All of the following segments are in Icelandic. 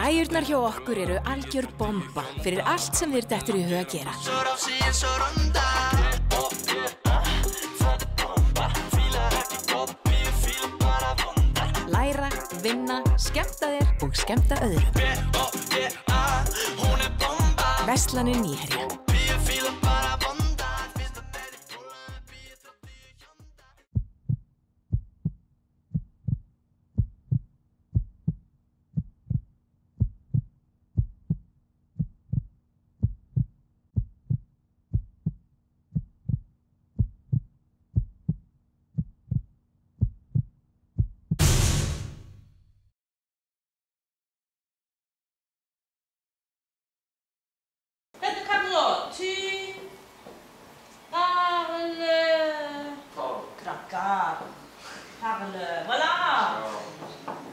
Græjurnar hjá okkur eru algjör bomba fyrir allt sem þér dettur í hug að gera. Læra, vinna, skemmta þér og skemmta öðrum. Verslanir Nýherja. Tu parles craquard, voilà,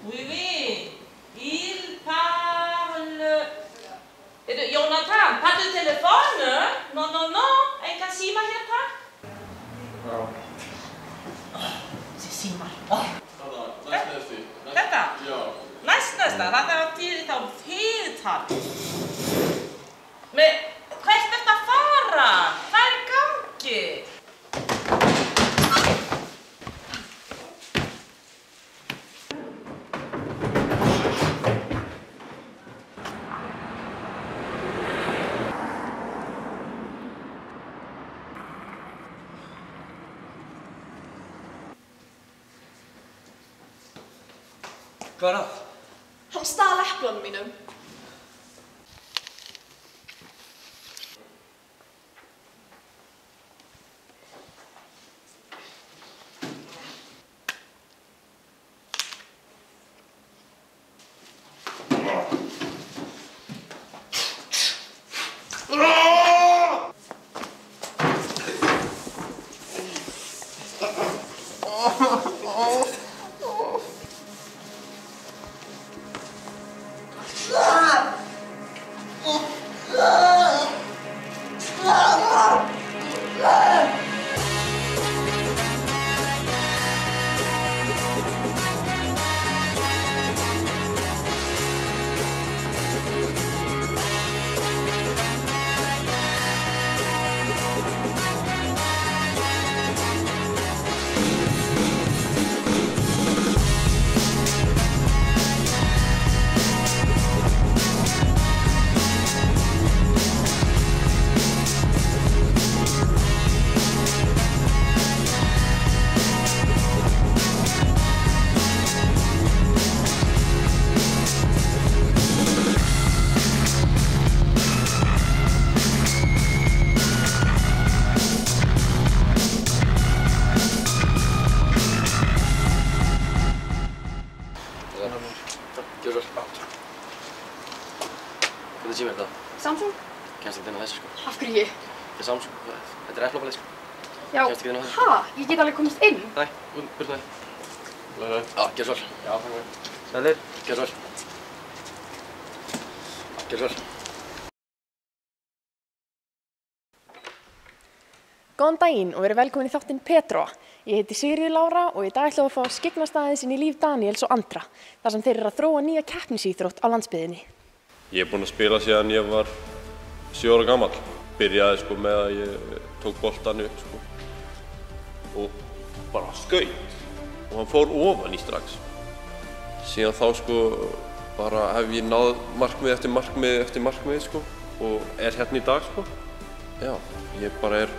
oui, il parle. Jonathan, har du telefon? Non, en kan Simon här tack? Ja. Simon. Nästy. Detta? Ja. Nästa, det var tidigt av heltal. Men hvert þetta fara? Hvað í gangi? Hvað að? Hann stal eplunum mínum. Hvernig sími þetta? Samsung? Kemst ekki inn á þessu sko. Af hverju? Þetta er Samsung, þetta er Apple-balið sko. Já, Kemst ekki inn á þessu. ha? Ég get alveg komist inn. Nei, burt með þig. Já, gjör svo vel. Já, takk fyrir. Sælir. Gjör svo vel. Gjör svo vel. Góðan daginn og verið velkomin í þáttinn Petró. Ég heiti Sigríður Lára og í dag ætlum við að fá að skyggnast aðeins inn í líf Daníels og Andra, þar sem þeir eru að þróa nýja keppnisíþrótt á landsbyggðinni. Ég er búinn að spila síðan ég var 7 ára gamall. Byrjaði sko með að ég tók boltann upp sko og bara skaut og hann fór ofan í strax. Síðan þá sko bara hef ég náð markmið eftir markmið eftir markmið sko og er hérna í dag sko. Já, ég bara er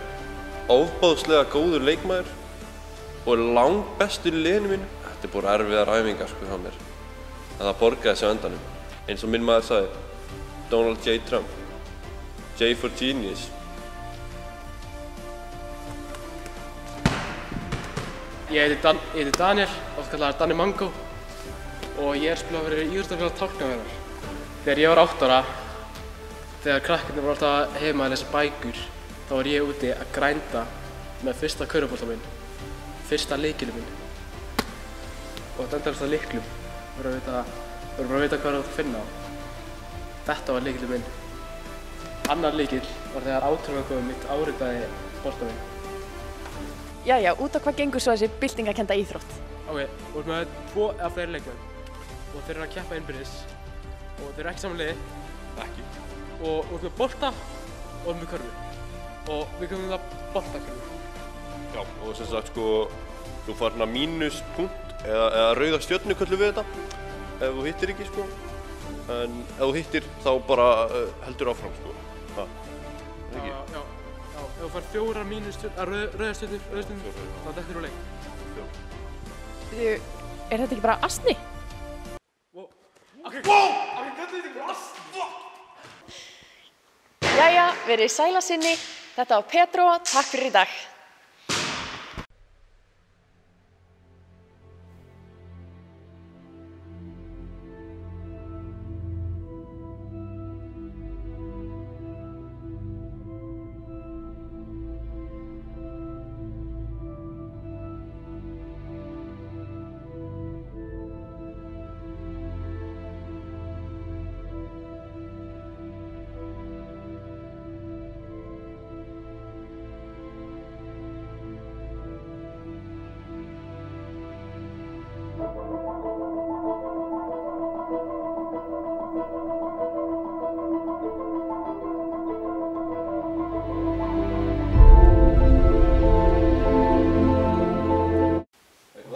ofboðslega góður leikmaður og langbestur í liðinu mínu. Þetta er bara erfiðar æfingar sko hjá mér. En það borgaði sig á endanum. Eins og minn maður sagði, Donald J. Trump, J for Genius. Ég heiti Daniel, oft kallaður Danni Mango og ég er spilað fyrir íþróttafélag Tálknafjarðar. Þegar ég var 8 ára, þegar krakkarnir voru alltaf heima að lesa bækur, þá var ég úti að grænda með fyrsta körfubolta minn, fyrsta leikilum minn. Og þetta endast að lyklum, við vorum bara að vita hvað það var að finna á. Þetta var leikilum minn. Annar leikil var þegar átrúnaðarkofið mitt áritaði bolta minn. Jæja, út á hvað gengur svo þessi byltingakennda íþrótt? Ok, við vorum með 2 eða fleiri leikmenn og þeir eru að keppa innbyrðis og þeir eru ekki saman liði. Ekki. Og þú ert með bolta og þú ert með körfu. Og við komum það boltakörfu. Já, og sem sagt sko, þú fær hérna mínuspunkt eða rauða stjörnu köllum við þetta ef þú hittir ekki sko. En ef þú hittir þá bara heldur áfram sko. Það er ekki? Já. Ef þú fær 4 rauðar stjörnur, þá dettur þú leik. Er þetta ekki bara asni? Wow! Ok, hvernig þetta ekki bara asni? Jæja, verið sæl að sinni. Þetta var Petro, takk fyrir í dag.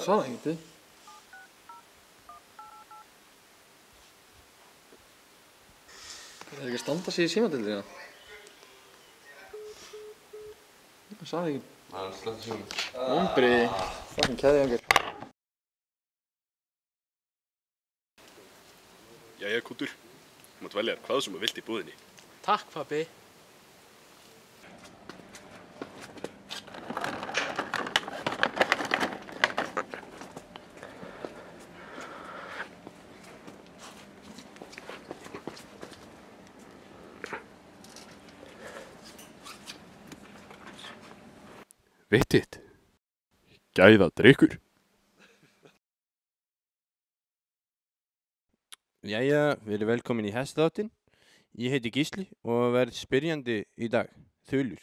Sagði það ekki? Það ekki að standa sig í símadildina? Það sagði ekki. Hann slötti símanum. Vonbrigði. Fucking keðjuhangur. Jæja, kútur. Þú mátt velja hvað sem þú vilt í búðinni. Takk, pabbi. Vittitt. Gæða drykkur. Jæja, verið velkomin í hestaþáttinn. Ég heiti Gísli og verð spyrjandi í dag. Þulur.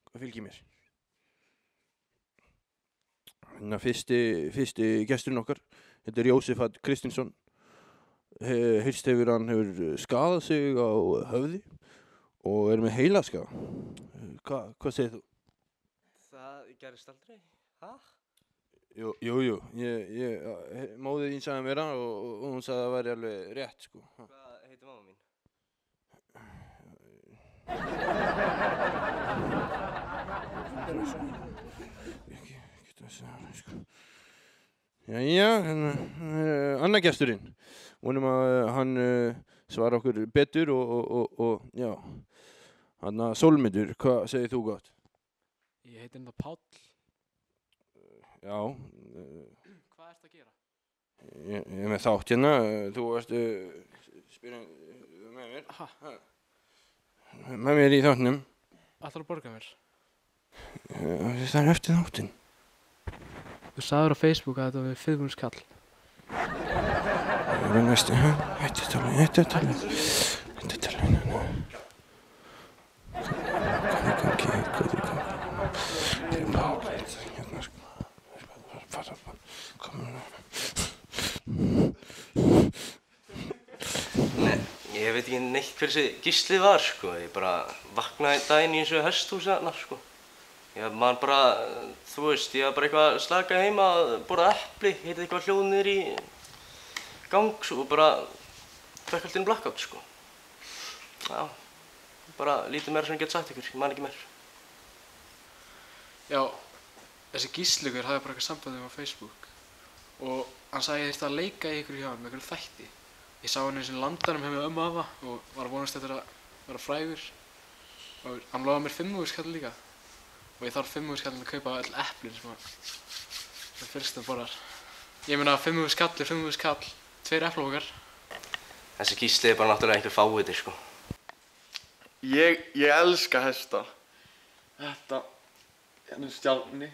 Hvað fylgir mér? Þannig að fyrsti gesturinn okkar, þetta er Jósefat Kristinsson. Heyrst hefur hann skaðað sig á höfði og er með heilaskaða. Hvað segir þú? Það gerist aldrei, hæ? Jú, móðið þín sagði mér og hún sagði að það væri alveg rétt, sko. Hvað heitir mamma mín? Ekki það segja, sko. Jæja, annar gesturinn. Vonum að hann svara okkur betur og já. Hann að Sólmundur, hvað segir þú gott? Ég heiti hérna Páll. Já. Hvað ertu að gera? Ég er með þátt hérna. Þú varst spyrjandi með mér. Ha? Með mér í þáttnum. Ætlarðu að borga mér? Það er eftir þáttinn. Þú sagðir á Facebook að þetta var 5.000 kall. Það er næstu, hættu að tala. Hvað er í gangi? Hérna sko. Komum nú. Nei, ég veit ekki neitt hver þessi Gísli var, sko. Ég bara vaknaði daginn í þessu hesthúsi þarna, sko. Man bara, þú veist, ég var bara eitthvað að slaka heima að borða epli, heyrði eitthvað hljóð niður í gang og bara fekk allt inn blackout, sko. Já, bara lítið meira sem ég get sagt ykkur, ég man ekki meir. Já, þessi Gíslikur hafði bara eitthvað samband á Facebook og hann sagði ég þyrfti að leika í ykkur hjá hann með einhverjum þætti. Ég sá hann eins og landanum hjá mig ömmu afa og var að vonast eftir að vera frægur og hann lofaði mér 5.000 kall líka. Og ég þarf 5.000 kall að kaupa öll eplin sem það fyrstum borðar. Ég meina 5.000 kall er 5.000 kall, 2 eplabókar. Þessi Gísli er bara náttúrulega einhver fáiði, sko. Ég elska hesta. Þetta, hérna Stjarni.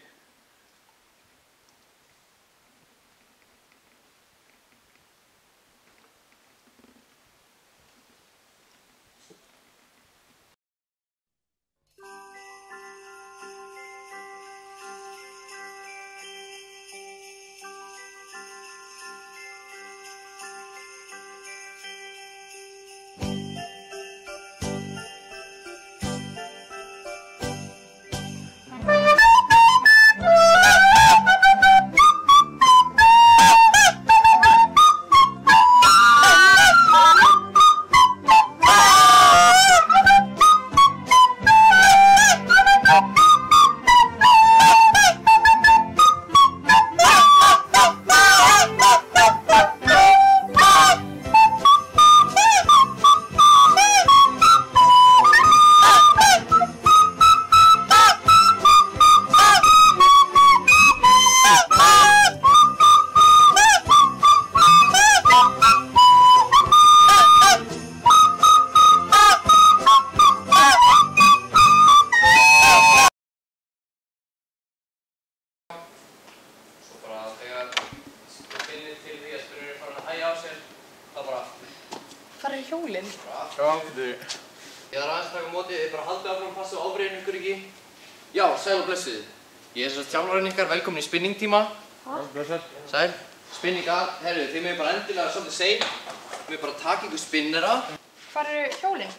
eru hjólin? Ég þarf aðeins að taka á móti, þið bara haldið áfram að passa og ábreiðin ykkur ekki. Já, sæl og blessuð. Ég er þjálfarinn ykkar, velkomin í spinningtíma. Sæl. Spinningar, herru, þið megið bara endilega svolítið sein. Þið megið bara taka ykkur spinnera. Hvar eru hjólin?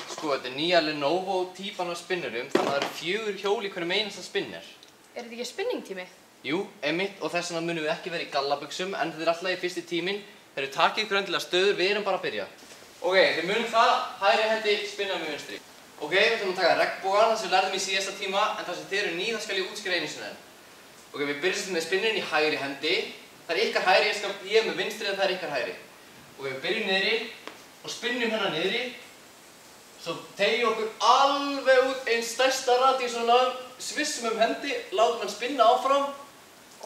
Sko, þetta er nýja Lenovo típan af spinnerum, þannig að það eru 4 hjól í hverjum einasta spinner. Er þetta ekki spinningtími? Jú, einmitt, og þess vegna munum við ekki vera í gallabuxum, en þetta er alltaf í fyrsti tíminn. Þeir eru takið ykkur endilega stöður, við erum bara að byrja. Ok, þið munum það, hægri hendi spinna með vinstri. Ok, við ætlum að taka regnbogan, það sem við lærðum í síðasta tíma, en það sem þið eru ný, það skal ég útskýra einu sinni enn. Ok, við byrjum með spinnin í hægri hendi. Það er ykkar hægri, ég með vinstri, en það er ykkar hægri. Ok, við byrjum niðri og spinnum hérna niðri. Svo tegjum okkur alveg út einn stærsta radíus svona, svissum hendi, látum hann spinna áfram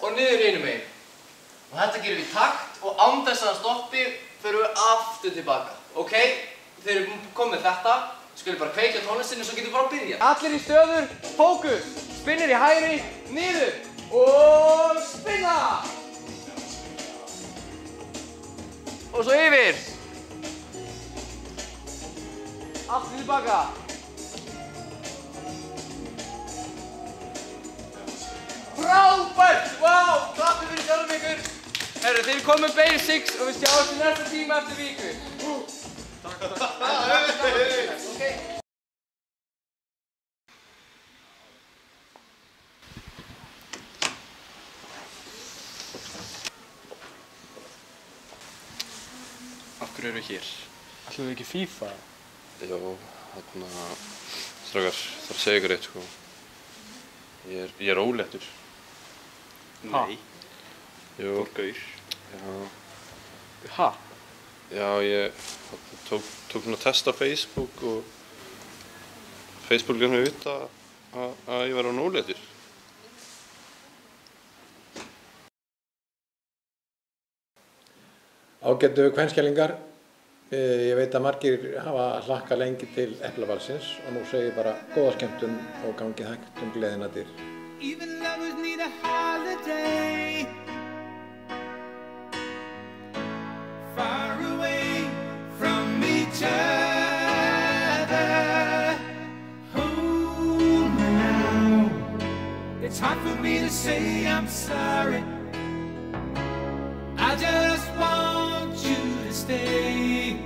og niður einu megin. Og þetta gerum við í takt og án þess að það stoppi, förum við aftur tilbaka. Ok, þegar við erum komið með þetta, skulum bara kveikja tónlistinni og svo getum við bara að byrja. Allir í stöður, fókus, spinnir í hægri, niður og spinna! Og svo yfir. Aftur tilbaka. Frábært! Vá, klappið fyrir sjálfum ykkur. Herru, þið erum komið basics og við sjáumst í næsta tíma eftir viku. Takk. Okay. Af hverju eru við hér? Ætlum við ekki FIFA? Já, strákar, þarf að segja ykkur eitt, sko. Ég er óléttur. Nei. Jú. Gaur. Já. Ha? Já, ég tók svona test á Facebook og Facebook ljóði út að ég var á óléttur. Ágætu kvenskjælingar, ég veit að margir hafa hlakkað lengi til eplavalsins og nú segi ég bara góða skemmtun og gangið hægt gleðina dyr. Even lovers need a holiday. Far away from each other. Hold me now. It's hard for me to say I'm sorry. I just want you to stay.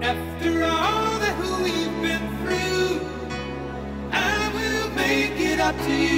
After all that we've been through, I will make it up to you.